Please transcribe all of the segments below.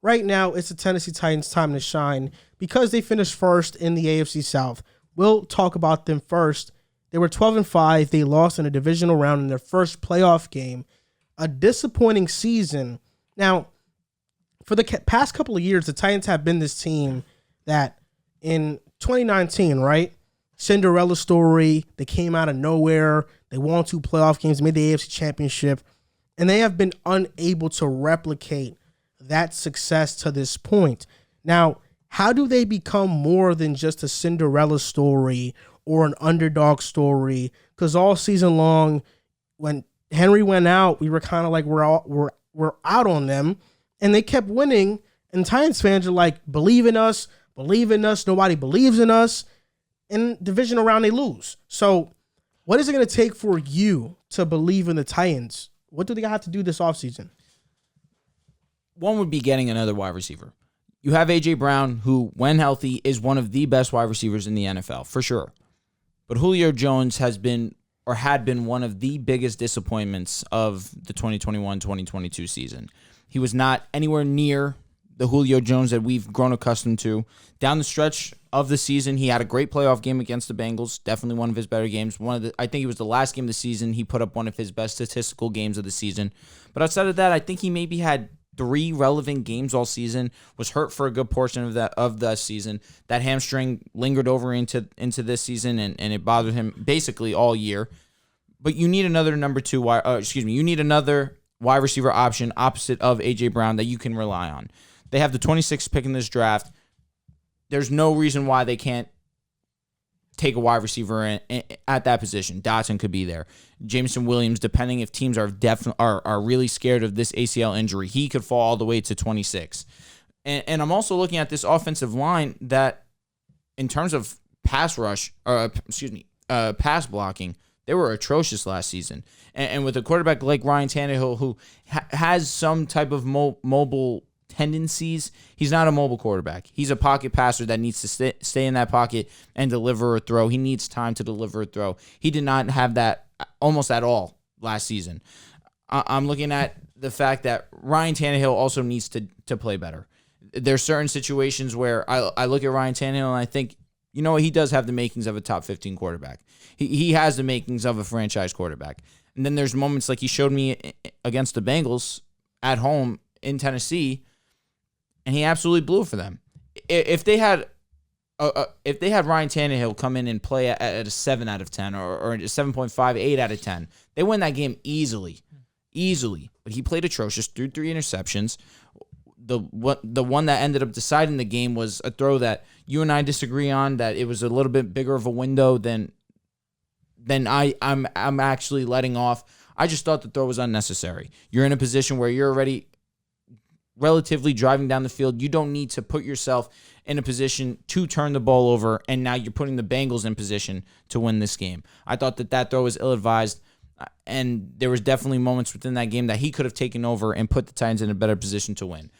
right now it's the Tennessee Titans' time to shine because they finished first in the AFC South. We'll talk about them first. They were 12-5. They lost in a divisional round in their first playoff game. A disappointing season. Now, for the past couple of years, the Titans have been this team that in 2019, right? Cinderella story. They came out of nowhere. They won 2 playoff games, made the AFC Championship, and they have been unable to replicate that success to this point. Now, how do they become more than just a Cinderella story or an underdog story? Because all season long, when Henry went out, we were kind of like we're out on them, and they kept winning. And Titans fans are like, believe in us. Nobody believes in us. In divisional round, they lose. So what is it going to take for you to believe in the Titans? What do they have to do this offseason? One would be getting another wide receiver. You have A.J. Brown, who, when healthy, is one of the best wide receivers in the NFL, for sure. But Julio Jones had been one of the biggest disappointments of the 2021-2022 season. He was not anywhere near the Julio Jones that we've grown accustomed to. Down the stretch of the season, he had a great playoff game against the Bengals, definitely one of his better games. I think it was the last game of the season, he put up one of his best statistical games of the season. But outside of that, I think he maybe had 3 relevant games all season, was hurt for a good portion of that season. That hamstring lingered over into this season, and it bothered him basically all year. But you need another you need another wide receiver option opposite of A.J. Brown that you can rely on. They have the 26th pick in this draft. There's no reason why they can't take a wide receiver at that position. Dotson could be there. Jameson Williams, depending if teams are really scared of this ACL injury, he could fall all the way to 26. And I'm also looking at this offensive line that, in terms of pass blocking, they were atrocious last season. And with a quarterback like Ryan Tannehill, who has some type of mobile tendencies, he's not a mobile quarterback. He's a pocket passer that needs to stay in that pocket and deliver a throw. He needs time to deliver a throw. He did not have that almost at all last season. I'm looking at the fact that Ryan Tannehill also needs to play better. There's certain situations where I look at Ryan Tannehill and I think, you know what, he does have the makings of a top 15 quarterback. He has the makings of a franchise quarterback. And then there's moments like he showed me against the Bengals at home in Tennessee, and he absolutely blew for them. If they had Ryan Tannehill come in and play at a 7 out of 10 or a 7.5, 8 out of 10, they win that game easily. But he played atrocious, threw 3 interceptions. The one that ended up deciding the game was a throw that you and I disagree on, that it was a little bit bigger of a window than I'm actually letting off. I just thought the throw was unnecessary. You're in a position where you're already relatively driving down the field. You don't need to put yourself in a position to turn the ball over, and now you're putting the Bengals in position to win this game. I thought that throw was ill-advised, and there was definitely moments within that game that he could have taken over and put the Titans in a better position to win.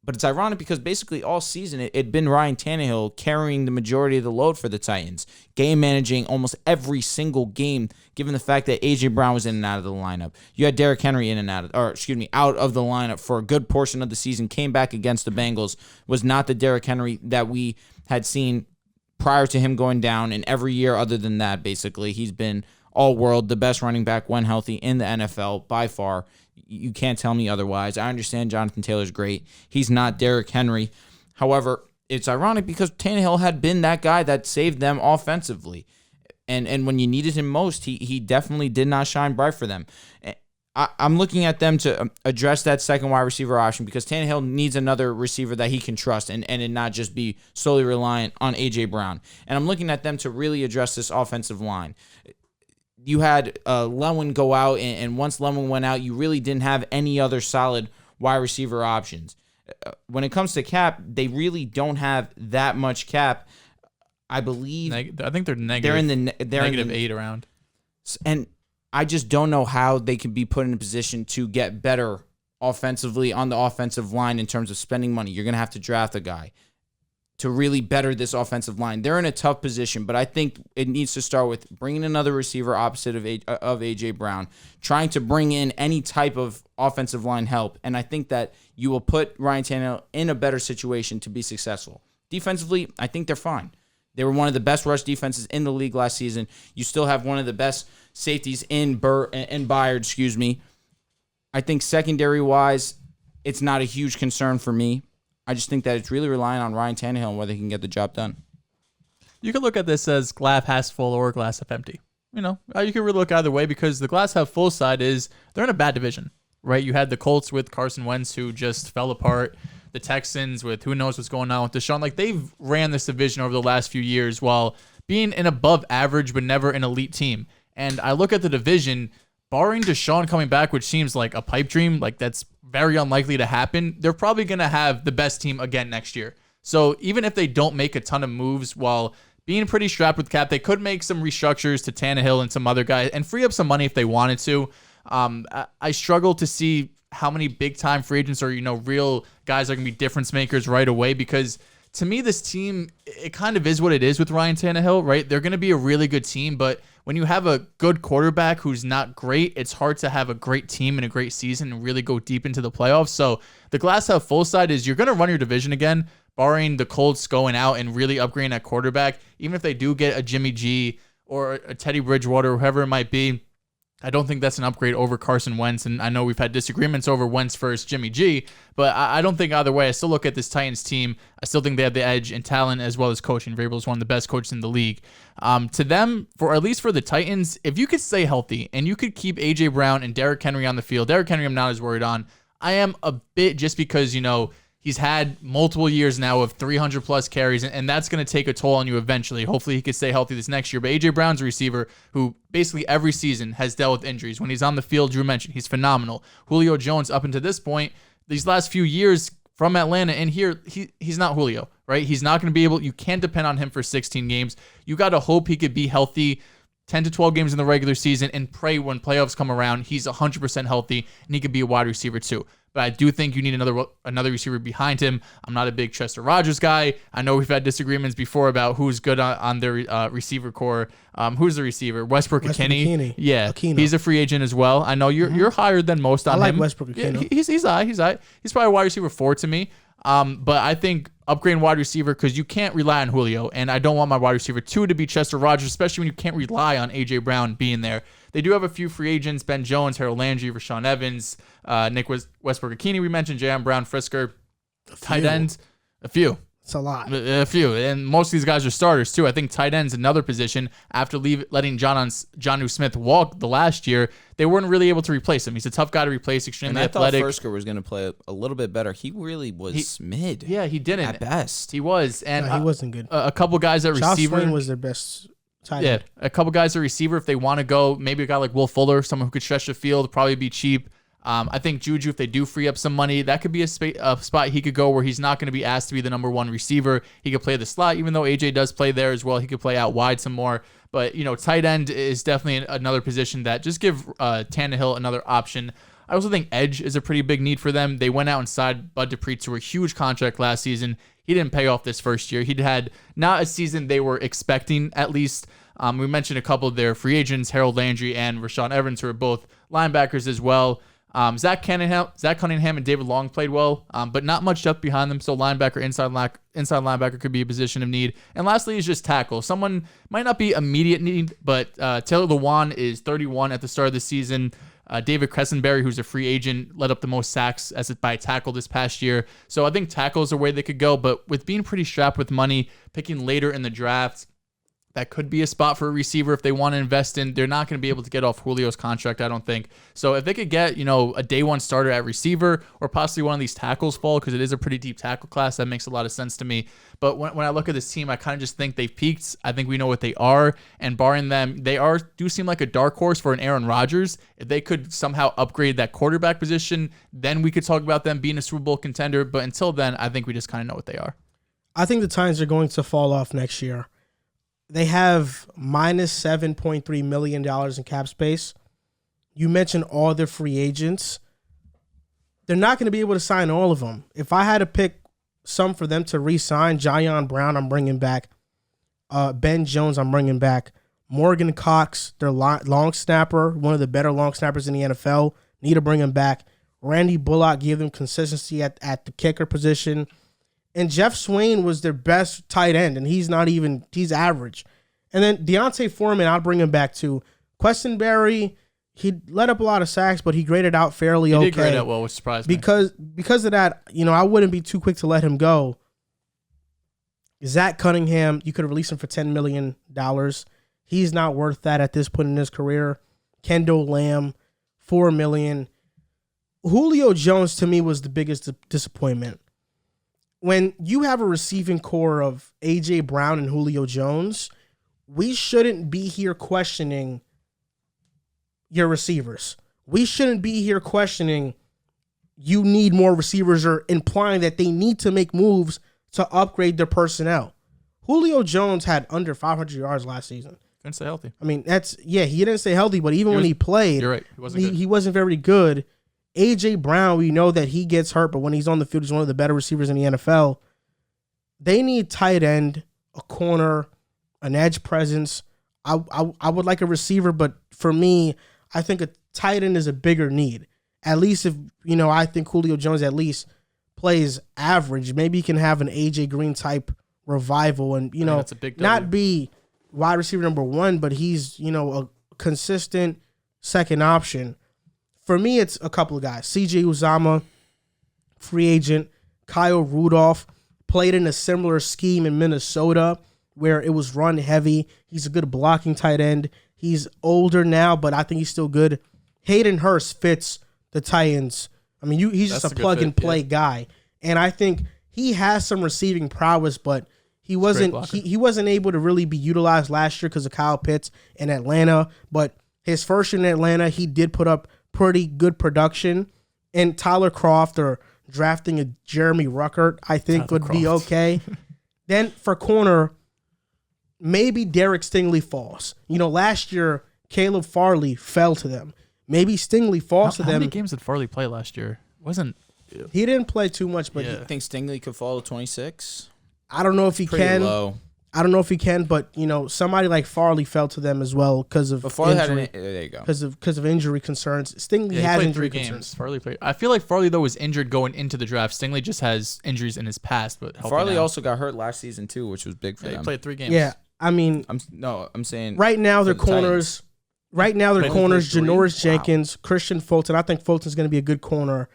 But it's ironic because basically all season it'd been Ryan Tannehill carrying the majority of the load for the Titans, game managing almost every single game, given the fact that A.J. Brown was in and out of the lineup. You had Derrick Henry out of the lineup for a good portion of the season, came back against the Bengals, was not the Derrick Henry that we had seen prior to him going down, and every year other than that, basically, he's been all-world, the best running back when healthy in the NFL by far. You can't tell me otherwise. I understand Jonathan Taylor's great. He's not Derrick Henry. However, it's ironic because Tannehill had been that guy that saved them offensively. And when you needed him most, he definitely did not shine bright for them. I'm looking at them to address that second wide receiver option because Tannehill needs another receiver that he can trust and not just be solely reliant on A.J. Brown. And I'm looking at them to really address this offensive line. You had Lewin go out, and once Lewin went out, you really didn't have any other solid wide receiver options. When it comes to cap, they really don't have that much cap. I believe. I think they're negative. They're negative 8 around. And I just don't know how they can be put in a position to get better offensively on the offensive line in terms of spending money. You're going to have to draft a guy. to really better this offensive line. They're in a tough position, but I think it needs to start with bringing another receiver opposite of A.J. Brown, trying to bring in any type of offensive line help, and I think that you will put Ryan Tannehill in a better situation to be successful. Defensively, I think they're fine. They were one of the best rush defenses in the league last season. You still have one of the best safeties in Byard, I think secondary-wise, it's not a huge concern for me. I just think that it's really relying on Ryan Tannehill and whether he can get the job done. You can look at this as glass half full or glass half empty. You can really look either way because the glass half full side is they're in a bad division, right? You had the Colts with Carson Wentz who just fell apart. The Texans with who knows what's going on with Deshaun. Like, they've ran this division over the last few years while being an above average but never an elite team. And I look at the division, barring Deshaun coming back, which seems like a pipe dream, like that's very unlikely to happen, they're probably going to have the best team again next year. So even if they don't make a ton of moves while being pretty strapped with cap, they could make some restructures to Tannehill and some other guys and free up some money if they wanted to. I struggle to see how many big-time free agents or, real guys are going to be difference makers right away because to me, this team, it kind of is what it is with Ryan Tannehill, right? They're going to be a really good team, but when you have a good quarterback who's not great, it's hard to have a great team and a great season and really go deep into the playoffs. So the glass half full side is you're going to run your division again, barring the Colts going out and really upgrading at quarterback. Even if they do get a Jimmy G or a Teddy Bridgewater, whoever it might be, I don't think that's an upgrade over Carson Wentz, and I know we've had disagreements over Wentz versus Jimmy G, but I don't think either way. I still look at this Titans team. I still think they have the edge in talent as well as coaching. Vrabel is one of the best coaches in the league. To them, at least for the Titans, if you could stay healthy and you could keep A.J. Brown and Derrick Henry on the field, Derrick Henry I'm not as worried on. I am a bit just because, he's had multiple years now of 300-plus carries, and that's going to take a toll on you eventually. Hopefully he could stay healthy this next year. But A.J. Brown's a receiver who basically every season has dealt with injuries. When he's on the field, Drew mentioned, he's phenomenal. Julio Jones, up until this point, these last few years from Atlanta and here, he's not Julio, right? He's not going to be able – you can't depend on him for 16 games. You got to hope he could be healthy 10 to 12 games in the regular season and pray when playoffs come around, he's 100% healthy, and he could be a wide receiver too. But I do think you need another receiver behind him. I'm not a big Chester Rogers guy. I know we've had disagreements before about who's good on their receiver core. Who's the receiver? Westbrook Akini. Yeah, Aquino. He's a free agent as well. I know you're higher than most on him. I like Westbrook Akini. Yeah, he's high. He's probably a wide receiver 4 to me. But I think upgrading wide receiver because you can't rely on Julio, and I don't want my wide receiver 2 to be Chester Rogers, especially when you can't rely on A.J. Brown being there. They do have a few free agents: Ben Jones, Harold Landry, Rashaan Evans, Nick Westbrook Akini. We mentioned J.M. Brown, Frisker, tight ends. A few. It's a lot. A few, and most of these guys are starters too. I think tight end's another position. After letting Jonnu Smith walk the last year, they weren't really able to replace him. He's a tough guy to replace, extremely athletic. I thought Frisker was going to play a little bit better. He really was mid. Yeah, he didn't at best. He was, and he wasn't good. A couple guys at Josh receiver. Swain was their best tight end. Yeah, a couple guys at receiver. If they want to go, maybe a guy like Will Fuller, someone who could stretch the field, probably be cheap. I think Juju, if they do free up some money, that could be a spot he could go where he's not going to be asked to be the number 1 receiver. He could play the slot, even though AJ does play there as well. He could play out wide some more. But, tight end is definitely another position that just give Tannehill another option. I also think edge is a pretty big need for them. They went out and signed Bud Dupree to a huge contract last season. He didn't pay off this first year. He'd had not a season they were expecting, at least. We mentioned a couple of their free agents, Harold Landry and Rashaan Evans, who are both linebackers as well. Zach Cunningham and David Long played well, but not much depth behind them. So linebacker, inside linebacker could be a position of need. And lastly is just tackle. Someone might not be immediate need, but Taylor Lewan is 31 at the start of the season. David Cressenberry, who's a free agent, led up the most sacks by tackle this past year. So I think tackle is a way they could go, but with being pretty strapped with money, picking later in the draft, that could be a spot for a receiver if they want to invest in. They're not going to be able to get off Julio's contract, I don't think. So if they could get, a day 1 starter at receiver or possibly one of these tackles fall, because it is a pretty deep tackle class, that makes a lot of sense to me. But when I look at this team, I kind of just think they've peaked. I think we know what they are. And barring them, they do seem like a dark horse for an Aaron Rodgers. If they could somehow upgrade that quarterback position, then we could talk about them being a Super Bowl contender. But until then, I think we just kind of know what they are. I think the Titans are going to fall off next year. They have minus $7.3 million in cap space. You mentioned all the free agents. They're not going to be able to sign all of them. If I had to pick some for them to re-sign. Jayon Brown, I'm bringing back. Ben Jones, I'm bringing back. Morgan Cox, their long snapper, one of the better long snappers in the NFL. Need to bring him back. Randy Bullock gave them consistency at the kicker position. And Jeff Swain was their best tight end, and he's average. And then Deontay Foreman, I'll bring him back too. Questenberry, he let up a lot of sacks, but he graded out fairly okay. He did grade out well, which surprised me. Because of that, I wouldn't be too quick to let him go. Zach Cunningham, you could have released him for $10 million. He's not worth that at this point in his career. Kendall Lamb, $4 million. Julio Jones, to me, was the biggest disappointment. When you have a receiving core of A.J. Brown and Julio Jones, we shouldn't be here questioning your receivers. We shouldn't be here questioning you need more receivers or implying that they need to make moves to upgrade their personnel. Julio Jones had under 500 yards last season. Didn't stay healthy. I mean, he didn't stay healthy, but even when he played, you're right. He wasn't very good. A.J. Brown, we know that he gets hurt, but when he's on the field, he's one of the better receivers in the NFL. They need tight end, a corner, an edge presence. I would like a receiver, but for me, I think a tight end is a bigger need. At least if, I think Julio Jones at least plays average. Maybe he can have an A.J. Green type revival and, that's a big not be wide receiver number one, but he's, a consistent second option. For me, it's a couple of guys. C.J. Uzomah, free agent. Kyle Rudolph played in a similar scheme in Minnesota where it was run heavy. He's a good blocking tight end. He's older now, but I think he's still good. Hayden Hurst fits the Titans. I mean, he's just a plug-and-play guy. And I think he has some receiving prowess, but he wasn't able to really be utilized last year because of Kyle Pitts in Atlanta. But his first year in Atlanta, he did put up pretty good production. And Tyler Kroft or drafting a Jeremy Ruckert, I think would be okay. Then for corner, maybe Derrick Stingley falls. Last year, Caleb Farley fell to them. Maybe Stingley falls to them. How many games did Farley play last year? He didn't play too much, but you think Stingley could fall to 26? I don't know if he can. Low. I don't know if he can, but somebody like Farley fell to them as well because of injury. There you go. Because of injury concerns. Stingley has injury concerns. Farley played. I feel like Farley though was injured going into the draft. Stingley just has injuries in his past, but Farley also got hurt last season too, which was big for them. He played 3 games. Yeah, I mean, I'm saying right now their corners. Right now their corners: Janoris Jenkins, Christian Fulton. I think Fulton's going to be a good corner.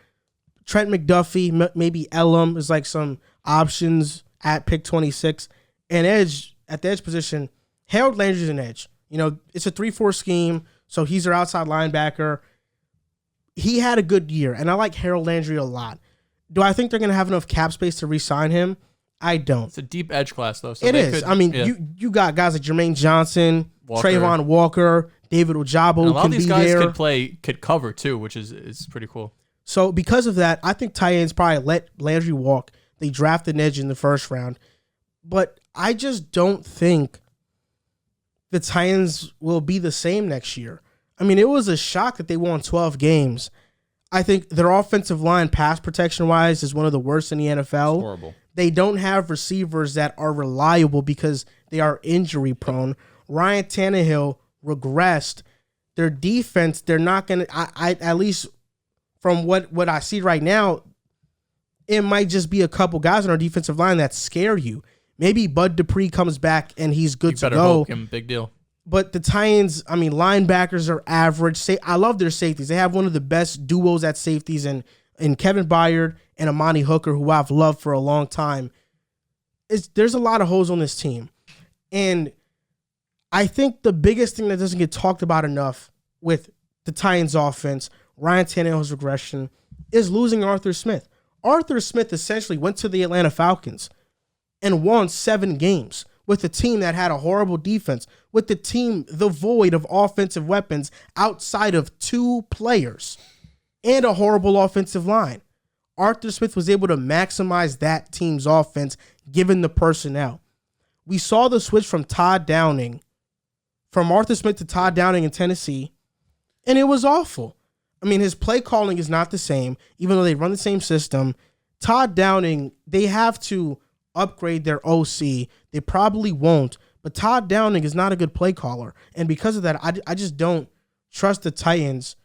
Trent McDuffie, maybe Elam is like some options at pick 26. And edge, at the edge position, Harold Landry's an edge. It's a 3-4 scheme, so he's their outside linebacker. He had a good year, and I like Harold Landry a lot. Do I think they're going to have enough cap space to re-sign him? I don't. It's a deep edge class, though. So it is. You got guys like Jermaine Johnson, Trayvon Walker, David Ojabo. A lot of these guys there. could cover, too, which is pretty cool. So because of that, I think Titans probably let Landry walk. They drafted an edge in the first round. But I just don't think the Titans will be the same next year. I mean, it was a shock that they won 12 games. I think their offensive line, pass protection-wise, is one of the worst in the NFL. It's horrible. They don't have receivers that are reliable because they are injury-prone. Ryan Tannehill regressed. Their defense, they're not going to, at least from what I see right now, it might just be a couple guys on our defensive line that scare you. Maybe Bud Dupree comes back and he's good to go. Hope him, big deal. But the Titans, linebackers are average. I love their safeties. They have one of the best duos at safeties in Kevin Byard and Amani Hooker, who I've loved for a long time. There's a lot of holes on this team. And I think the biggest thing that doesn't get talked about enough with the Titans offense, Ryan Tannehill's regression, is losing Arthur Smith. Arthur Smith essentially went to the Atlanta Falcons and won 7 games with a team that had a horrible defense, with the team devoid of offensive weapons outside of 2 players and a horrible offensive line. Arthur Smith was able to maximize that team's offense given the personnel. We saw the switch from Arthur Smith to Todd Downing in Tennessee, and it was awful. His play calling is not the same, even though they run the same system. Todd Downing, they have to upgrade their OC. They probably won't, but Todd Downing is not a good play caller. And because of that, I just don't trust the Titans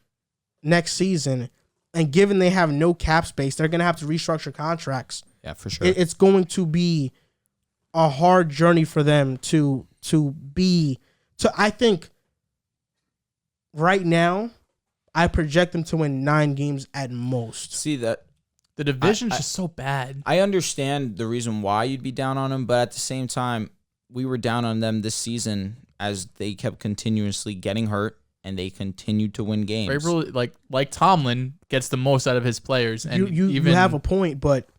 next season. And given they have no cap space, they're going to have to restructure contracts. Yeah, for sure. It's going to be a hard journey for them to I think right now, I project them to win 9 games at most. See that The division's just so bad. I understand the reason why you'd be down on them, but at the same time, we were down on them this season as they kept continuously getting hurt and they continued to win games. Vrabel, like Tomlin gets the most out of his players, and you have a point, but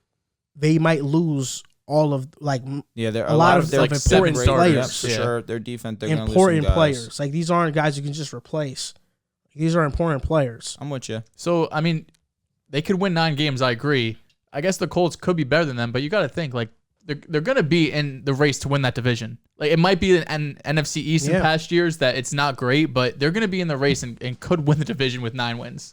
they might lose all of there are a lot of like important players. Yeah, for sure. Their defense, they're going to lose important some guys. players. Like these aren't guys you can just replace. These are important players. I'm with you. So I mean, they could win 9 games. I agree. I guess the Colts could be better than them, but you got to think like they're going to be in the race to win that division. Like it might be an NFC East in past years that it's not great, but they're going to be in the race and could win the division with 9 wins.